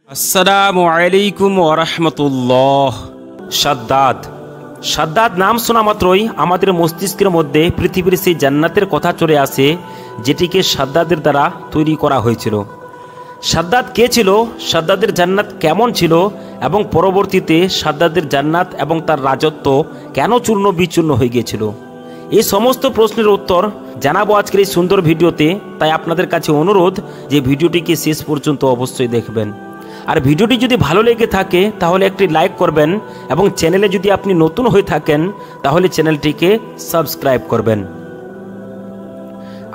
আসসালামু আলাইকুম ওয়া রাহমাতুল্লাহ। সাদ্দাত সাদ্দাত নাম শোনা মাত্রই আমাদের মস্তিষ্কের মধ্যে পৃথিবীর সেই জান্নাতের কথা চলে আসে, যেটিকে সাদ্দাতের দ্বারা তৈরি করা হয়েছিল। সাদ্দাত কে ছিল, সাদ্দাতের জান্নাত কেমন ছিল এবং পরবর্তীতে সাদ্দাতের জান্নাত এবং তার রাজত্ব কেন চূর্ণ বিচূর্ণ হয়ে গিয়েছিল, এই সমস্ত প্রশ্নের উত্তর জানাবো আজকের এই সুন্দর ভিডিওতে। তাই আপনাদের কাছে অনুরোধ যে ভিডিওটিকে শেষ পর্যন্ত অবশ্যই দেখবেন। আর ভিডিওটি যদি ভালো লেগে থাকে তাহলে একটি লাইক করবেন এবং চ্যানেলে যদি আপনি নতুন হয়ে থাকেন তাহলে চ্যানেলটিকে সাবস্ক্রাইব করবেন।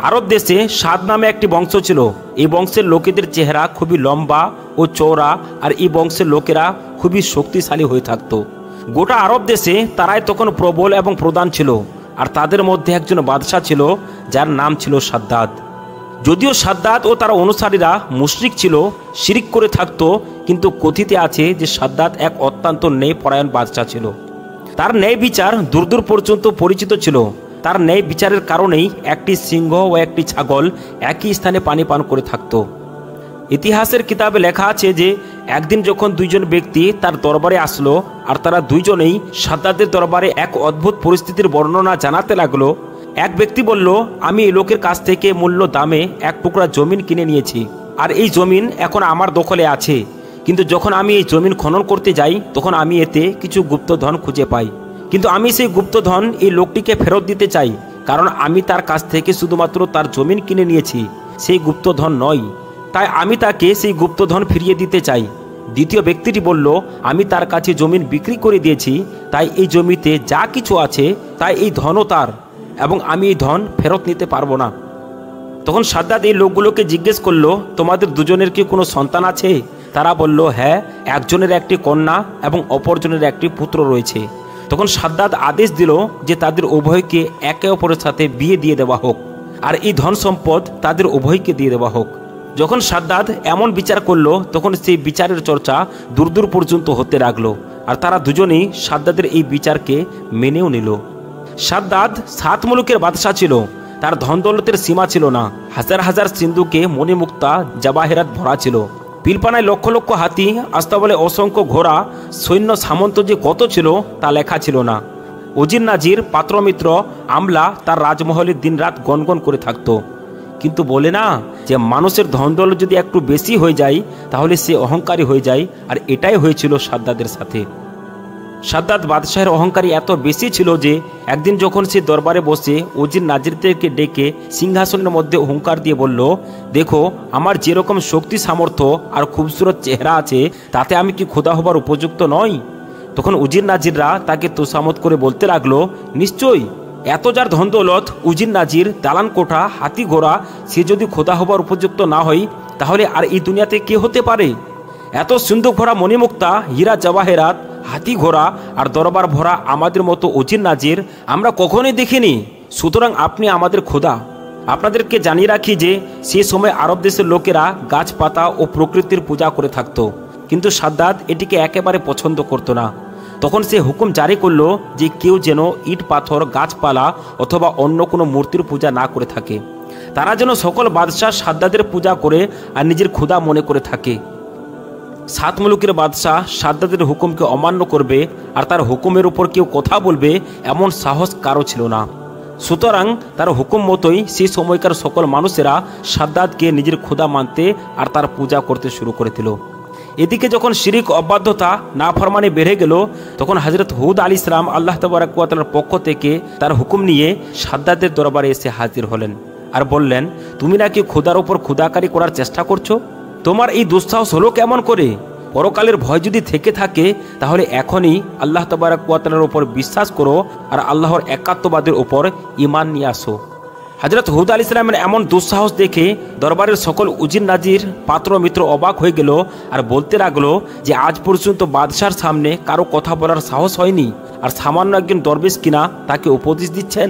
আরব দেশে সাদ নামে একটি বংশ ছিল। এই বংশের লোকেদের চেহারা খুবই লম্বা ও চওড়া, আর এই বংশের লোকেরা খুবই শক্তিশালী হয়ে থাকত। গোটা আরব দেশে তারাই তখন প্রবল এবং প্রধান ছিল, আর তাদের মধ্যে একজন বাদশাহ ছিল যার নাম ছিল সাদ্দাত। যদিও সাদ্দাত ও তার অনুসারীরা মুশরিক ছিল, শিরিক করে থাকত, কিন্তু কথিতে আছে যে সাদ্দাত এক অত্যন্ত ন্যায়পরায়ণ বাদশাহ ছিল। তার ন্যায় বিচার দূর দূর পর্যন্ত পরিচিত ছিল। তার ন্যায় বিচারের কারণেই একটি সিংহ ও একটি ছাগল একই স্থানে পানি পান করে থাকত। ইতিহাসের কিতাবে লেখা আছে যে একদিন যখন দুইজন ব্যক্তি তার দরবারে আসলো, আর তারা দুইজনেই সাদ্দাতের দরবারে এক অদ্ভুত পরিস্থিতির বর্ণনা জানাতে লাগলো। এক ব্যক্তি বলল, আমি এই লোকের কাছ থেকে মূল্য দামে এক টুকরা জমিন কিনে নিয়েছি, আর এই জমিন এখন আমার দখলে আছে। কিন্তু যখন আমি এই জমিন খনন করতে যাই তখন আমি এতে কিছু গুপ্তধন খুঁজে পাই। কিন্তু আমি সেই গুপ্তধন এই লোকটিকে ফেরত দিতে চাই, কারণ আমি তার কাছ থেকে শুধুমাত্র তার জমিন কিনে নিয়েছি, সেই গুপ্তধন নয়। তাই আমি তাকে সেই গুপ্তধন ফিরিয়ে দিতে চাই। দ্বিতীয় ব্যক্তিটি বলল, আমি তার কাছে জমিন বিক্রি করে দিয়েছি, তাই এই জমিতে যা কিছু আছে তাই এই ধনও তার, এবং আমি এই ধন ফেরত নিতে পারবো না। তখন সাদ্দাত এই লোকগুলোকে জিজ্ঞেস করলো, তোমাদের দুজনের কি কোনো সন্তান আছে? তারা বলল, হ্যাঁ, একজনের একটি কন্যা এবং অপরজনের একটি পুত্র রয়েছে। তখন সাদ্দাত আদেশ দিল যে তাদের উভয়কে একে অপরের সাথে বিয়ে দিয়ে দেওয়া হোক, আর এই ধন সম্পদ তাদের উভয়কে দিয়ে দেওয়া হোক। যখন সাদ্দাত এমন বিচার করলো তখন সেই বিচারের চর্চা দূর দূর পর্যন্ত হতে লাগলো, আর তারা দুজনেই সাদ্দাতের এই বিচারকে মেনেও নিল। সাদ্দাত 7 মুলুকের বাদশাহ ছিল। তার ধন দৌলতের সীমা ছিল না। হাজার হাজার সিন্ধুকে মণিমুক্তা জাবাহেরাত ভরা ছিল। পিলপানায় লক্ষ লক্ষ হাতি, আস্তাবলে অসংখ্য ঘোড়া, সৈন্য সামন্ত যে কত ছিল তা লেখা ছিল না। উজির নাজির, পাত্রমিত্র, আমলা তার রাজমহলে দিনরাত গনগন করে থাকত। কিন্তু বলে না যে মানুষের ধন দৌলত যদি একটু বেশি হয়ে যায় তাহলে সে অহংকারী হয়ে যায়, আর এটাই হয়েছিল সাদ্দাতের সাথে। সাদ্দাত বাদশাহের অহংকারী এত বেশি ছিল যে একদিন যখন সে দরবারে বসে উজির নাজিরদেরকে ডেকে সিংহাসনের মধ্যে হুঙ্কার দিয়ে বলল, দেখো, আমার যেরকম শক্তি সামর্থ্য আর খুবসুরত চেহারা আছে তাতে আমি কি খোদা হবার উপযুক্ত নই? তখন উজির নাজিররা তাকে তোষামত করে বলতে লাগলো, নিশ্চয়ই, এত যার ধন দৌলত, উজির নাজির, দালান কোঠা, হাতি ঘোড়া, সে যদি খোদা হবার উপযুক্ত না হয় তাহলে আর এই দুনিয়াতে কে হতে পারে? এত সিন্ধুক ভরা মণিমুক্তা, হীরা জওয়াহেরাত, হাতি ঘোড়া আর দরবার ভরা আমাদের মতো উজির নাজির আমরা কখনোই দেখিনি। সুতরাং আপনি আমাদের খোদা। আপনাদেরকে জানিয়ে রাখি যে সে সময় আরব দেশের লোকেরা গাছপাতা ও প্রকৃতির পূজা করে থাকত, কিন্তু সাদ্দাত এটিকে একেবারে পছন্দ করত না। তখন সে হুকুম জারি করলো যে কেউ যেন ইট পাথর, গাছপালা অথবা অন্য কোনো মূর্তির পূজা না করে থাকে। তারা যেন সকল বাদশাহ সাদ্দাতের পূজা করে আর নিজের খোদা মনে করে থাকে। 7 মুলুকের বাদশাহ সাদ্দাতের হুকুমকে অমান্য করবে আর তার হুকুমের উপর কেউ কথা বলবে এমন সাহস কারো ছিল না। সুতরাং তার হুকুম মতোই সেই সময়কার সকল মানুষেরা সাদ্দাতকে নিজের খোদা মানতে আর তার পূজা করতে শুরু করে দিল। এদিকে যখন শিরিক, অবাধ্যতা, নাফরমানি বেড়ে গেল তখন হযরত হুদ আলাইহিস সালাম আল্লাহ তাবারক ওয়া তাআলার পক্ষ থেকে তার হুকুম নিয়ে সাদ্দাতের দরবারে এসে হাজির হলেন আর বললেন, তুমি নাকি খোদার উপর খোদাকারি করার চেষ্টা করছো? তোমার এই দুঃসাহস হলো কেমন করে? পরকালের ভয় যদি থেকে থাকে তাহলে এখনই আল্লাহ তাবারক ওয়া তাআলার উপর বিশ্বাস করো আর আল্লাহর একাত্মবাদের উপর ঈমান নিয়ে আসো। হযরত হুদ আলাইহিস সালামের এমন দুঃসাহস দেখে দরবারের সকল উজির নাজির, পাত্র মিত্র অবাক হয়ে গেল আর বলতে লাগলো যে আজ পর্যন্ত বাদশার সামনে কারো কথা বলার সাহস হয়নি, আর সামান্য একজন দরবেশ কিনা তাকে উপদেশ দিচ্ছেন।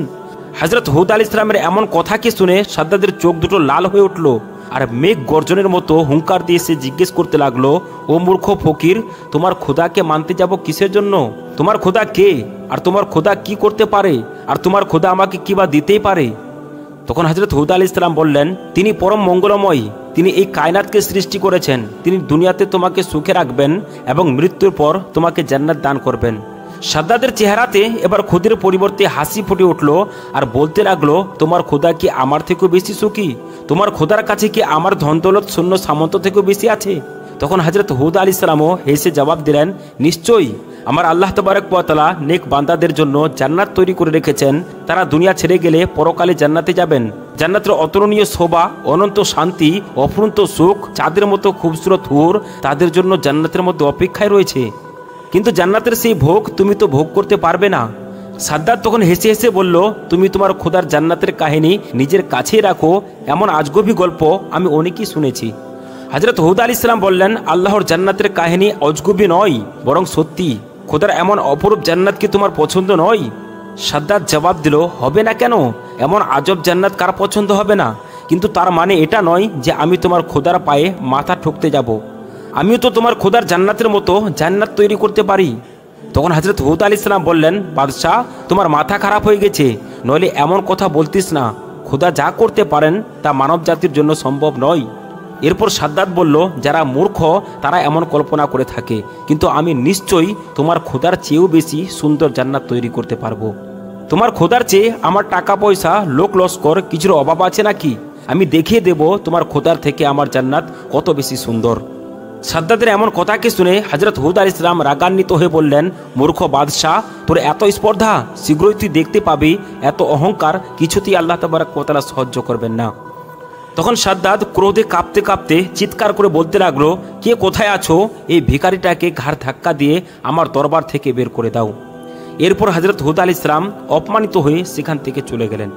হযরত হুদ আলাইহিস সালামের এমন কথাকে শুনে সাদ্দাতের চোখ দুটো লাল হয়ে উঠল, আর মেঘ গর্জনের মতো হুঙ্কার দিয়ে সে জিজ্ঞেস করতে লাগলো, ও মূর্খ ফকির, তোমার খোদাকে মানতে যাব কিসের জন্য? তোমার খোদা কে, আর তোমার খোদা কি করতে পারে, আর তোমার খোদা আমাকে কি বা দিতেই পারে? তখন হযরত হুদ আলাইহিস সালাম বললেন, তিনি পরম মঙ্গলময়, তিনি এই কায়নাতকে সৃষ্টি করেছেন। তিনি দুনিয়াতে তোমাকে সুখে রাখবেন এবং মৃত্যুর পর তোমাকে জান্নাত দান করবেন। সাদ্দাদের চেহারাতে এবার ক্ষুদের পরিবর্তে হাসি ফুটে উঠল আর বলতে লাগলো, তোমার খোদা কি আমার থেকেও বেশি সুখী? তোমার খোদার কাছে কি আমার ধনদৌলত সৈন্য সামন্ত থেকেও বেশি আছে? তখন হযরত হুদ আলাইহিস সালামও হেসে জবাব দিলেন, নিশ্চয়ই আমার আল্লাহ তাবারক ওয়া তাআলা নেক বান্দাদের জন্য জান্নাত তৈরি করে রেখেছেন। তারা দুনিয়া ছেড়ে গেলে পরকালে জান্নাতে যাবেন। জান্নাতের অতুলনীয় শোভা, অনন্ত শান্তি, অফুরন্ত সুখ, চাঁদের মতো খুবসুরত হুর তাদের জন্য জান্নাতের মধ্যে অপেক্ষায় রয়েছে। কিন্তু জান্নাতের সেই ভোগ তুমি তো ভোগ করতে পারবে না। সাদ্দাত তখন হেসে হেসে বলল, তুমি তোমার খোদার জান্নাতের কাহিনী নিজের কাছেই রাখো। এমন আজগবি গল্প আমি অনেকই শুনেছি। হযরত হুদ আলাইহিস সালাম বললেন, আল্লাহর জান্নাতের কাহিনী আজগবি নয়, বরং সত্যি। খোদার এমন অপরূপ জান্নাত কি তোমার পছন্দ নয়? সাদ্দাত জবাব দিল, হবে না কেন? এমন আজব জান্নাত কার পছন্দ হবে না? কিন্তু তার মানে এটা নয় যে আমি তোমার খোদার পায়ে মাথা ঠুকতে যাব। আমিও তো তোমার খোদার জান্নাতের মতো জান্নাত তৈরি করতে পারি। তখন হযরত হুদ আলাইহিস সালাম বললেন, বাদশাহ, তোমার মাথা খারাপ হয়ে গেছে, নইলে এমন কথা বলতিস না। খোদা যা করতে পারেন তা মানব জাতির জন্য সম্ভব নয়। এরপর সাদ্দাত বলল, যারা মূর্খ তারা এমন কল্পনা করে থাকে, কিন্তু আমি নিশ্চয়ই তোমার খোদার চেয়েও বেশি সুন্দর জান্নাত তৈরি করতে পারবো। তোমার খোদার চেয়ে আমার টাকা পয়সা, লোক লস্কর কিছুর অভাব আছে নাকি? আমি দেখিয়ে দেব তোমার খোদার থেকে আমার জান্নাত কত বেশি সুন্দর। সাদ্দাতের এমন কথাকে শুনে হযরত হুদ আলাইহিস সালাম রাগান্বিত হয়ে বললেন, মূর্খ বাদশাহ, তোর এত স্পর্ধা, শীঘ্রই তুই দেখতে পাবি এত অহংকার কিছুতেই আল্লাহ তাবারক ওয়া তাআলা সহ্য করবেন না। তখন সাদ্দাত ক্রোধে কাঁপতে কাঁপতে চিৎকার করে বলতে লাগলো, কে কোথায় আছো? এই ভিখারিটাকে ঘাড় ধাক্কা দিয়ে আমার দরবার থেকে বের করে দাও। এরপর হযরত হুদ আলাইহিস সালাম অপমানিত হয়ে সেখান থেকে চলে গেলেন।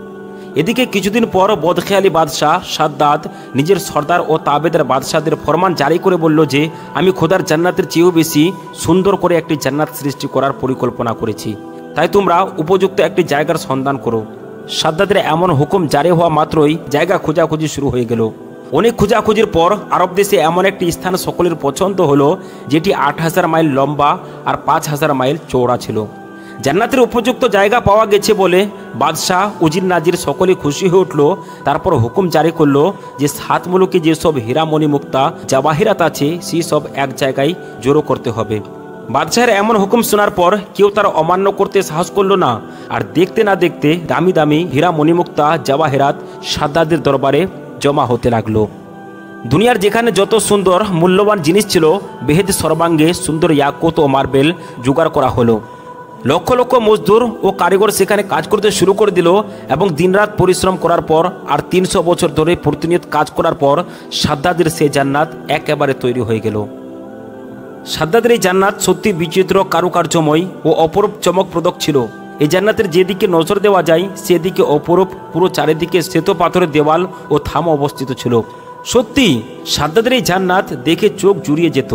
এদিকে কিছুদিন পর বদখেয়ালি বাদশাহ সাদ্দাত নিজের সর্দার ও তাবেদার বাদশাহদের ফরমান জারি করে বলল যে, আমি খোদার জান্নাতের চেয়েও বেশি সুন্দর করে একটি জান্নাত সৃষ্টি করার পরিকল্পনা করেছি, তাই তোমরা উপযুক্ত একটি জায়গার সন্ধান করো। সাদ্দাতের এমন হুকুম জারি হওয়া মাত্রই জায়গা খোঁজাখুঁজি শুরু হয়ে গেল। অনেক খোঁজাখুঁজির পর আরব দেশে এমন একটি স্থান সকলের পছন্দ হলো, যেটি ৮,০০০ মাইল লম্বা আর ৫,০০০ মাইল চওড়া ছিল। জান্নাতের উপযুক্ত জায়গা পাওয়া গেছে বলে বাদশাহ, উজির নাজির সকলে খুশি হয়ে উঠল। তারপর হুকুম জারি করলো যে ৭ মুলুকে যেসব হীরা মণিমুক্তা জাওয়াহিরাত আছে সেই সব এক জায়গায় জড়ো করতে হবে। বাদশাহের এমন হুকুম শোনার পর কেউ তার অমান্য করতে সাহস করল না। আর দেখতে না দেখতে দামি দামি হীরা মণিমুক্তা জাওয়াহিরাত সাদ্দাতের দরবারে জমা হতে লাগলো। দুনিয়ার যেখানে যত সুন্দর মূল্যবান জিনিস ছিল, বেহেদ সর্বাঙ্গে সুন্দর ইয়াকুত ও মার্বেল জোগাড় করা হলো। লক্ষ লক্ষ মজদুর ও কারিগর সেখানে কাজ করতে শুরু করে দিল এবং দিনরাত পরিশ্রম করার পর আর ৩০০ বছর ধরে প্রতিনিয়ত কাজ করার পর সাদ্দাতের সে জান্নাত একেবারে তৈরি হয়ে গেল। সাদ্দাতের এই জান্নাত সত্যি বিচিত্র, কারুকার্যময় ও অপরূপ চমকপ্রদক ছিল। এই জান্নাতের যেদিকে নজর দেওয়া যায় সেদিকে অপরূপ, পুরো চারিদিকে শ্বেত পাথরের দেওয়াল ও থাম অবস্থিত ছিল। সত্যি সাদ্দাতের এই জান্নাত দেখে চোখ জুড়িয়ে যেত।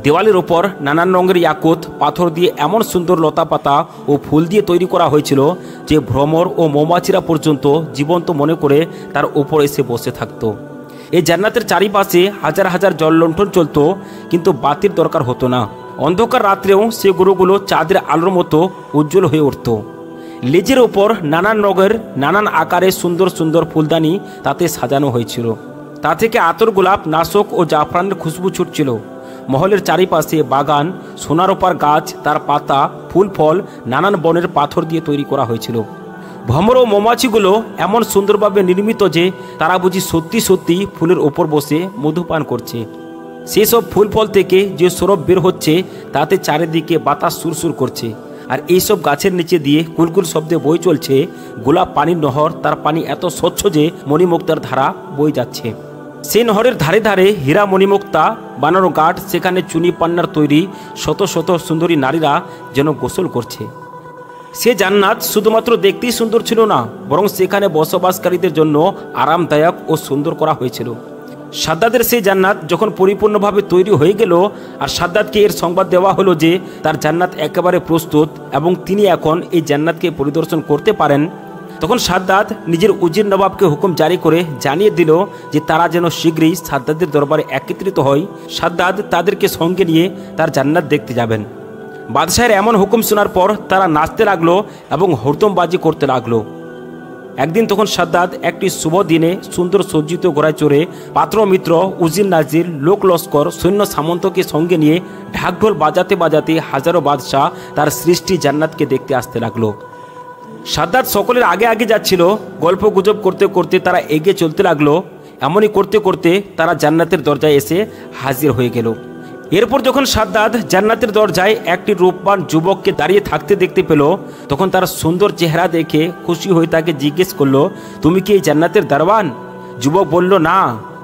দেওয়ালের ওপর নানান রঙের ইয়াকুত পাথর দিয়ে এমন সুন্দর লতাপাতা ও ফুল দিয়ে তৈরি করা হয়েছিল যে ভ্রমর ও মৌমাছিরা পর্যন্ত জীবন্ত মনে করে তার উপর এসে বসে থাকত। এই জান্নাতের চারিপাশে হাজার হাজার জললণ্ঠন চলত, কিন্তু বাতির দরকার হতো না। অন্ধকার রাত্রেও সে গরুগুলো চাঁদের আলোর মতো উজ্জ্বল হয়ে উঠত। লেজের ওপর নানান রঙের, নানান আকারে সুন্দর সুন্দর ফুলদানি তাতে সাজানো হয়েছিল। তা থেকে আতর, গোলাপ, নাশক ও জাফরানের খুশবু ছুটছিল। মহলের চারিপাশে বাগান, সোনারোপার গাছ, তার পাতা, ফুল ফল নানান বনের পাথর দিয়ে তৈরি করা হয়েছিল। ভ্রমর ও মৌমাছিগুলো এমন সুন্দরভাবে নির্মিত যে তারা বুঝি সত্যি সত্যি ফুলের ওপর বসে মধুপান করছে। সেসব ফুল ফল থেকে যে সরব বের হচ্ছে তাতে চারিদিকে বাতাস সুরসুর করছে। আর এইসব গাছের নিচে দিয়ে কুলকুল শব্দে বই চলছে গোলাপ পানির নহর। তার পানি এত স্বচ্ছ যে মণিমুক্তার ধারা বই যাচ্ছে। সেই নহরের ধারে ধারে হীরা মণিমুক্তা বানানো ঘাট, সেখানে চুনি পান্নার তৈরি শত শত সুন্দরী নারীরা যেন গোসল করছে। সে জান্নাত শুধুমাত্র দেখতেই সুন্দর ছিল না, বরং সেখানে বসবাসকারীদের জন্য আরামদায়ক ও সুন্দর করা হয়েছিল। সাদ্দাতের সেই জান্নাত যখন পরিপূর্ণভাবে তৈরি হয়ে গেল আর সাদ্দাতকে এর সংবাদ দেওয়া হলো যে তার জান্নাত একেবারে প্রস্তুত এবং তিনি এখন এই জান্নাতকে পরিদর্শন করতে পারেন, তখন সাদ্দাত নিজের উজির নবাবকে হুকুম জারি করে জানিয়ে দিল যে তারা যেন শীঘ্রই সাদ্দাতের দরবারে একত্রিত হয়। সাদ্দাত তাদেরকে সঙ্গে নিয়ে তার জান্নাত দেখতে যাবেন। বাদশাহের এমন হুকুম শোনার পর তারা নাচতে লাগলো এবং হরদমবাজি করতে লাগলো। একদিন তখন সাদ্দাত একটি শুভ দিনে সুন্দর সজ্জিত ঘোড়ায় চড়ে পাত্র মিত্র উজির নাজির লোক লস্কর সৈন্য সামন্তকে সঙ্গে নিয়ে ঢাকঢোল বাজাতে বাজাতে হাজারো বাদশাহ তার সৃষ্টি জান্নাতকে দেখতে আসতে লাগলো। সাদ্দাত সকলের আগে আগে যাচ্ছিল। গল্প গুজব করতে করতে তারা এগিয়ে চলতে লাগলো। এমনই করতে করতে তারা জান্নাতের দরজায় এসে হাজির হয়ে গেল। এরপর যখন সাদ্দাত জান্নাতের দরজায় একটি রূপবান যুবককে দাঁড়িয়ে থাকতে দেখতে পেল, তখন তার সুন্দর চেহারা দেখে খুশি হয়ে তাকে জিজ্ঞেস করলো, তুমি কি এই জান্নাতের দারওয়ান? যুবক বলল, না,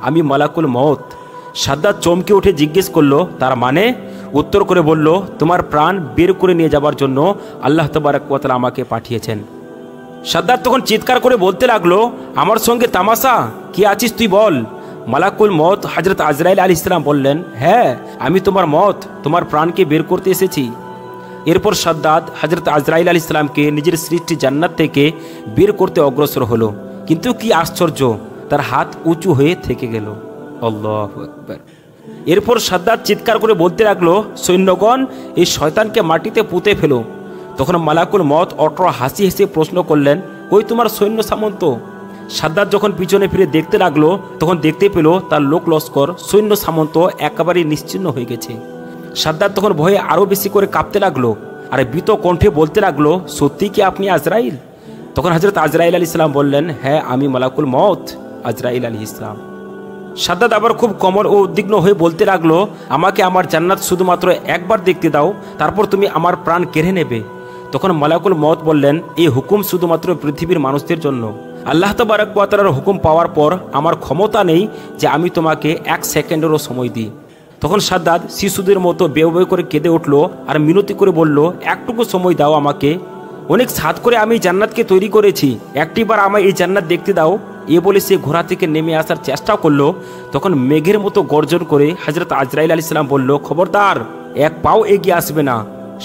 আমি মালাকুল মউত। সাদ্দাত চমকে উঠে জিজ্ঞেস করলো, তার মানে? উত্তর করে বলল, তোমার প্রাণ বের করে নিয়ে যাবার জন্য আল্লাহ তাবারক ওয়া তাআলা আমাকে পাঠিয়েছেন। সাদ্দাত তখন চিৎকার করে বলতে লাগলো, আমার সঙ্গে তামাশা? কি আছিস তুই বল। মালাকুল মউত হযরত আজরাইল আলাইহিস সালাম বললেন, হ্যাঁ, আমি তোমার মউত, তোমার প্রাণকে বের করতে এসেছি। এরপর সাদ্দাত হযরত আজরাইল আলাইহিস সালামকে নিজের সৃষ্টি জান্নাত থেকে বের করতে অগ্রসর হলো। কিন্তু কি আশ্চর্য, তার হাত উঁচু হয়ে থেকে গেল। আল্লাহু আকবার। এরপর সাদ্দাত চিৎকার করে বলতে লাগলো, সৈন্যগণ, এই শয়তানকে মাটিতে পুঁতে ফেলো। তখন মালাকুল মউত অট্র হাসি হেসে প্রশ্ন করলেন, কই তোমার সৈন্য সামন্ত? সাদ্দাত যখন পিছনে ফিরে দেখতে লাগলো, তখন দেখতে পেল তার লোক লস্কর সৈন্য সামন্ত একেবারে নিশ্চিহ্ন হয়ে গেছে। সাদ্দাত তখন ভয়ে আরও বেশি করে কাঁপতে লাগলো আর ভীত কণ্ঠে বলতে লাগলো, সত্যি কি আপনি আজরাইল? তখন হযরত আজরাইল আলাইহিস সালাম বললেন, হ্যাঁ, আমি মালাকুল মউত আজরাইল আলাইহিস সালাম। সাদ্দাত আবার খুব কোমল ও উদ্বিগ্ন হয়ে বলতে লাগলো, আমাকে আমার জান্নাত শুধুমাত্র একবার দেখতে দাও, তারপর তুমি আমার প্রাণ কেড়ে নেবে। তখন মালাকুল মউত বললেন, এই হুকুম শুধুমাত্র পৃথিবীর মানুষদের জন্য। আল্লাহ তাবারক ওয়া তাআলার হুকুম পাওয়ার পর আমার ক্ষমতা নেই যে আমি তোমাকে 1 সেকেন্ডেরও সময় দিই। তখন সাদ্দাত শিশুদের মতো বেউ বেউ করে কেঁদে উঠল আর মিনতি করে বলল, একটুকু সময় দাও আমাকে। অনেক সাধ করে আমি জান্নাতকে তৈরি করেছি, একটিবার আমায় এই জান্নাত দেখতে দাও। এ বলে সে ঘোড়া থেকে নেমে আসার চেষ্টা করলো। তখন মেঘের মতো গর্জন করে হযরত আজরাইল আলাইহিস সালাম বলল, খবরদার, এক পাও এগিয়ে আসবে না।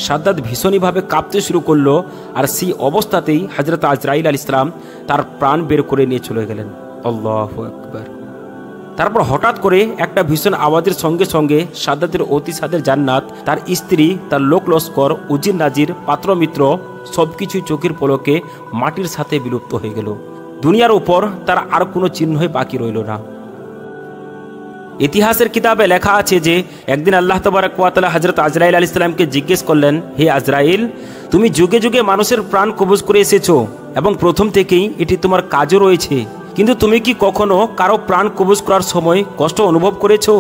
সাদ্দাত ভীষণভাবে কাঁপতে শুরু করলো আর সেই অবস্থাতেই হযরত আজরাইল আলাইহিস সালাম তার প্রাণ বের করে নিয়ে চলে গেলেন। আল্লাহু আকবার। তারপর হঠাৎ করে একটা ভীষণ আওয়াজের সঙ্গে সঙ্গে সাদ্দাতের অতি সাদের জান্নাত, তার স্ত্রী, তার লোক লস্কর, উজির নাজির, পাত্রমিত্র সবকিছুই চোখের পলকে মাটির সাথে বিলুপ্ত হয়ে গেল। দুনিয়ার উপর তার আর কোনো চিহ্নই বাকি রইল না। ইতিহাসের কিতাবে লেখা আছে যে একদিন আল্লাহ তাবারক ওয়া তাআলা হযরত আজরাইল আলাইহিস সালামকে জিজ্ঞেস করলেন, হে আজরাইল, তুমি যুগে যুগে মানুষের প্রাণ কবজ করে এসেছো এবং প্রথম থেকেই এটি তোমার কাজও রয়েছে, কিন্তু তুমি কি কখনো কারো প্রাণ কবজ করার সময় কষ্ট অনুভব করেছো?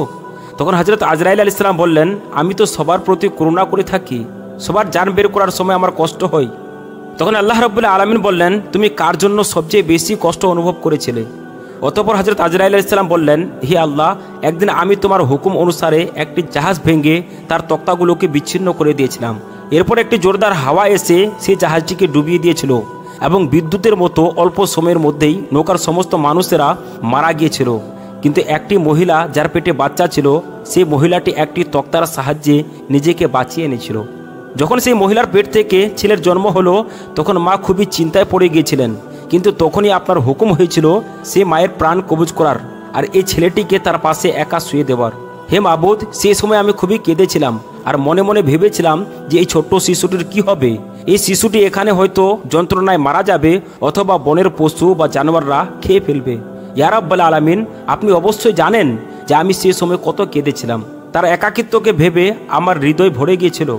তখন হযরত আজরাইল আলাইহিস সালাম বললেন, আমি তো সবার প্রতি করুণা করে থাকি, সবার জান বের করার সময় আমার কষ্ট হয়। তখন আল্লাহ রাব্বুল আলামিন বললেন, তুমি কার জন্য সবচেয়ে বেশি কষ্ট অনুভব করেছিলে? অতঃপর হযরত আজরাইল আলাইহিস সালাম বললেন, হে আল্লাহ, একদিন আমি তোমার হুকুম অনুসারে একটি জাহাজ ভেঙে তার তক্তাগুলোকে বিচ্ছিন্ন করে দিয়েছিলাম। এরপর একটি জোরদার হাওয়া এসে সেই জাহাজটিকে ডুবিয়ে দিয়েছিল এবং বিদ্যুতের মতো অল্প সময়ের মধ্যেই নৌকার সমস্ত মানুষেরা মারা গিয়েছিল। কিন্তু একটি মহিলা যার পেটে বাচ্চা ছিল, সেই মহিলাটি একটি তক্তার সাহায্যে নিজেকে বাঁচিয়ে এনেছিল। যখন সেই মহিলার পেট থেকে ছেলের জন্ম হলো, তখন মা খুবই চিন্তায় পড়ে গিয়েছিলেন, কিন্তু তখনই আপনার হুকুম হয়েছিল সে মায়ের প্রাণ কবজ করার আর এই ছেলেটিকে তার পাশে একা শুয়ে দেওয়ার। হে মাবুদ, সেই সময় আমি খুবই কেঁদেছিলাম আর মনে মনে ভেবেছিলাম যে এই ছোট্ট শিশুটির কি হবে। এই শিশুটি এখানে হয়তো যন্ত্রণায় মারা যাবে অথবা বনের পশু বা জানোয়াররা খেয়ে ফেলবে। ইয়া রাব্বুল আলামিন, আপনি অবশ্যই জানেন যে আমি সেই সময় কত কেঁদেছিলাম। তার একাকিত্বকে ভেবে আমার হৃদয় ভরে গিয়েছিল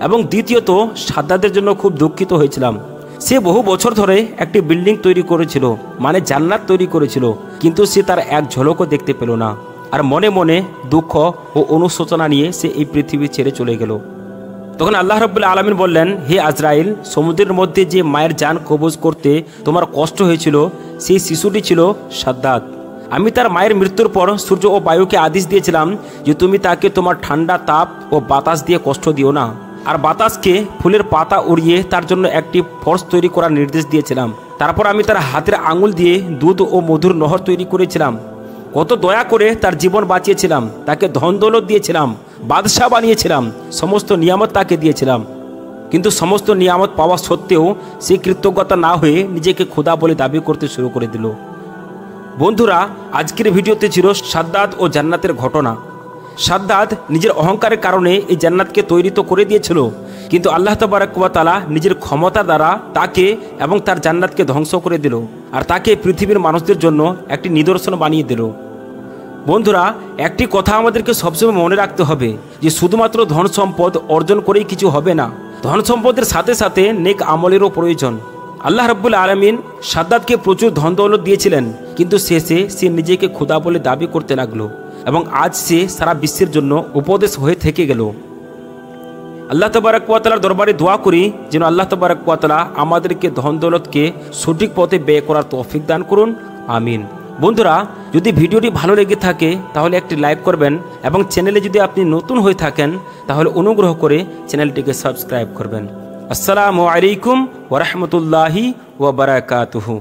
এবং দ্বিতীয়ত সাদ্দাতের জন্য খুব দুঃখিত হয়েছিলাম। সে বহু বছর ধরে একটি বিল্ডিং তৈরি করেছিল, মানে জান্নাত তৈরি করেছিল, কিন্তু সে তার এক ঝলকও দেখতে পেল না আর মনে মনে দুঃখ ও অনুশোচনা নিয়ে সে এই পৃথিবী ছেড়ে চলে গেল। তখন আল্লাহ রাব্বুল আলামিন বললেন, হে আজরাইল, সমুদ্রের মধ্যে যে মায়ের জান কবজ করতে তোমার কষ্ট হয়েছিল সেই শিশুটি ছিল সাদ্দাত। আমি তার মায়ের মৃত্যুর পর সূর্য ও বায়ুকে আদেশ দিয়েছিলাম যে তুমি তাকে তোমার ঠান্ডা তাপ ও বাতাস দিয়ে কষ্ট দিও না, আর বাতাসকে ফুলের পাতা উড়িয়ে তার জন্য একটি ফর্স তৈরি করার নির্দেশ দিয়েছিলাম। তারপর আমি তার হাতের আঙুল দিয়ে দুধ ও মধুর নহর তৈরি করেছিলাম। কত দয়া করে তার জীবন বাঁচিয়েছিলাম, তাকে ধন দৌলত দিয়েছিলাম, বাদশাহ বানিয়েছিলাম, সমস্ত নিয়ামত তাকে দিয়েছিলাম। কিন্তু সমস্ত নিয়ামত পাওয়া সত্ত্বেও সে কৃতজ্ঞতা না হয়ে নিজেকে খোদা বলে দাবি করতে শুরু করে দিল। বন্ধুরা, আজকের ভিডিওতে ছিল সাদ্দাত ও জান্নাতের ঘটনা। সাদ্দাত নিজের অহংকারের কারণে এই জান্নাতকে তৈরি তো করে দিয়েছিল, কিন্তু আল্লাহ তাবারক ওয়া তাআলা নিজের ক্ষমতা দ্বারা তাকে এবং তার জান্নাতকে ধ্বংস করে দিল আর তাকে পৃথিবীর মানুষদের জন্য একটি নিদর্শন বানিয়ে দিল। বন্ধুরা, একটি কথা আমাদেরকে সবসময় মনে রাখতে হবে যে শুধুমাত্র ধন সম্পদ অর্জন করেই কিছু হবে না, ধন সম্পদের সাথে সাথে নেক আমলেরও প্রয়োজন। আল্লাহ রাব্বুল আলামিন সাদ্দাতকে প্রচুর ধন দৌলত দিয়েছিলেন, কিন্তু শেষে সে নিজেকে খোদা বলে দাবি করতে লাগলো এবং আজ সে সারা বিশ্বের জন্য উপদেশ হয়ে থেকে গেল। আল্লাহ তাবারক ওয়া তাআলার দরবারে দোয়া করি যেন আল্লাহ তাবারক ওয়া তাআলা আমাদেরকে ধন দৌলতকে সঠিক পথে ব্যয় করার তৌফিক দান করুন, আমিন। বন্ধুরা, যদি ভিডিওটি ভালো লেগে থাকে তাহলে একটি লাইক করবেন এবং চ্যানেলে যদি আপনি নতুন হয়ে থাকেন তাহলে অনুগ্রহ করে চ্যানেলটিকে সাবস্ক্রাইব করবেন। আসসালামু আলাইকুম ওয়া রাহমাতুল্লাহি ওয়া বারাকাতুহু।